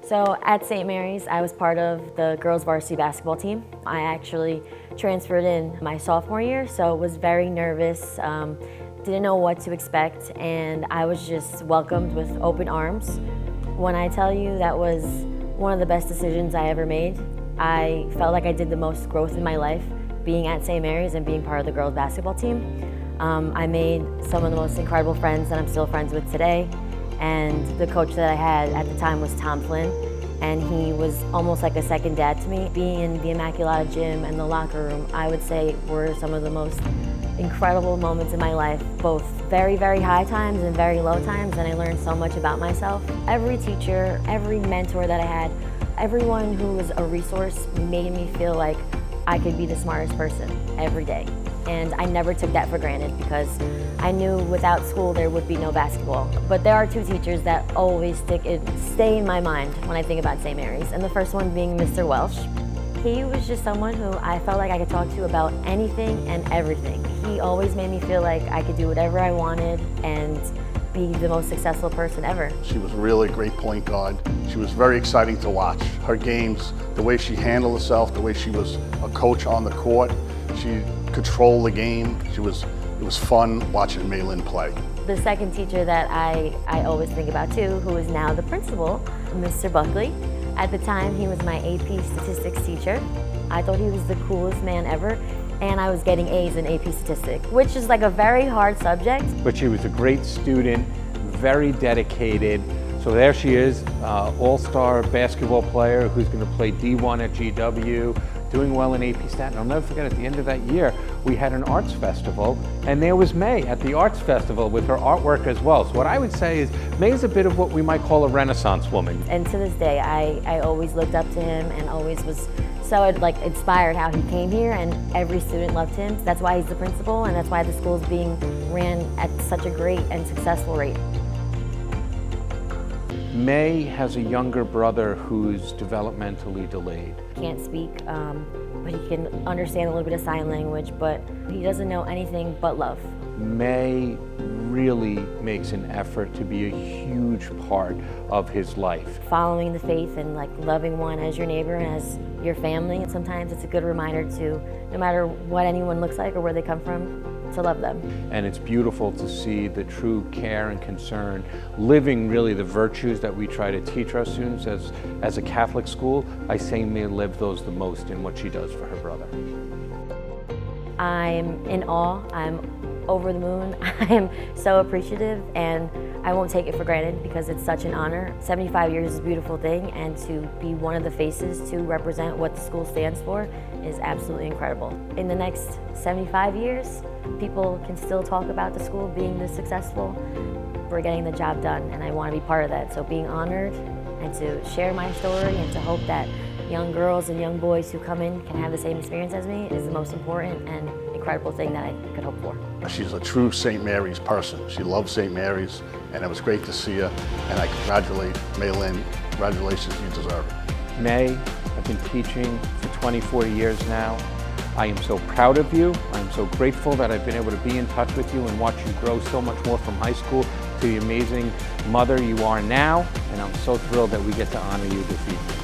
So at St. Mary's, I was part of the girls varsity basketball team. I actually transferred in my sophomore year, so was very nervous, didn't know what to expect, and I was just welcomed with open arms. When I tell you that was one of the best decisions I ever made, I felt like I did the most growth in my life being at St. Mary's and being part of the girls basketball team. I made some of the most incredible friends that I'm still friends with today. And the coach that I had at the time was Tom Flynn, and he was almost like a second dad to me. Being in the Immaculata gym and the locker room, I would say were some of the most incredible moments in my life, both very, very high times and very low times, and I learned so much about myself. Every teacher, every mentor that I had, everyone who was a resource made me feel like I could be the smartest person every day. And I never took that for granted because I knew without school there would be no basketball. But there are two teachers that always stay in my mind when I think about St. Mary's, and the first one being Mr. Welsh. He was just someone who I felt like I could talk to about anything and everything. He always made me feel like I could do whatever I wanted and be the most successful person ever. She was really a great point guard. She was very exciting to watch. Her games, the way she handled herself, the way she was a coach on the court, she controlled the game. It was fun watching Mei-Lyn play. The second teacher that I always think about too, who is now the principal, Mr. Buckley. At the time, he was my AP statistics teacher. I thought he was the coolest man ever, and I was getting A's in AP statistics, which is like a very hard subject. But she was a great student, very dedicated. So there she is, all-star basketball player who's going to play D1 at GW, doing well in AP Stat. And I'll never forget, at the end of that year, we had an arts festival, and there was May at the arts festival with her artwork as well. So what I would say is, May's a bit of what we might call a Renaissance woman. And to this day, I always looked up to him and always was so inspired how he came here, and every student loved him. That's why he's the principal, and that's why the school's being ran at such a great and successful rate. May has a younger brother who's developmentally delayed. Can't speak, but he can understand a little bit of sign language, but he doesn't know anything but love. May really makes an effort to be a huge part of his life. Following the faith and loving one as your neighbor and as your family, and sometimes it's a good reminder to, no matter what anyone looks like or where they come from, to love them. And it's beautiful to see the true care and concern, living really the virtues that we try to teach our students as a Catholic school. I say May live those the most in what she does for her brother. I'm in awe, I'm over the moon, I am so appreciative, and I won't take it for granted because it's such an honor. 75 years is a beautiful thing, and to be one of the faces to represent what the school stands for is absolutely incredible. In the next 75 years, people can still talk about the school being this successful. We're getting the job done, and I want to be part of that. So being honored and to share my story and to hope that young girls and young boys who come in can have the same experience as me is the most important and incredible thing that I could hope for. She's a true St. Mary's person. She loves St. Mary's, and it was great to see her, and I congratulate Mei-Lyn. Congratulations, you deserve it. May, I've been teaching for 24 years now. I am so proud of you. I'm so grateful that I've been able to be in touch with you and watch you grow so much more from high school to the amazing mother you are now, and I'm so thrilled that we get to honor you this evening.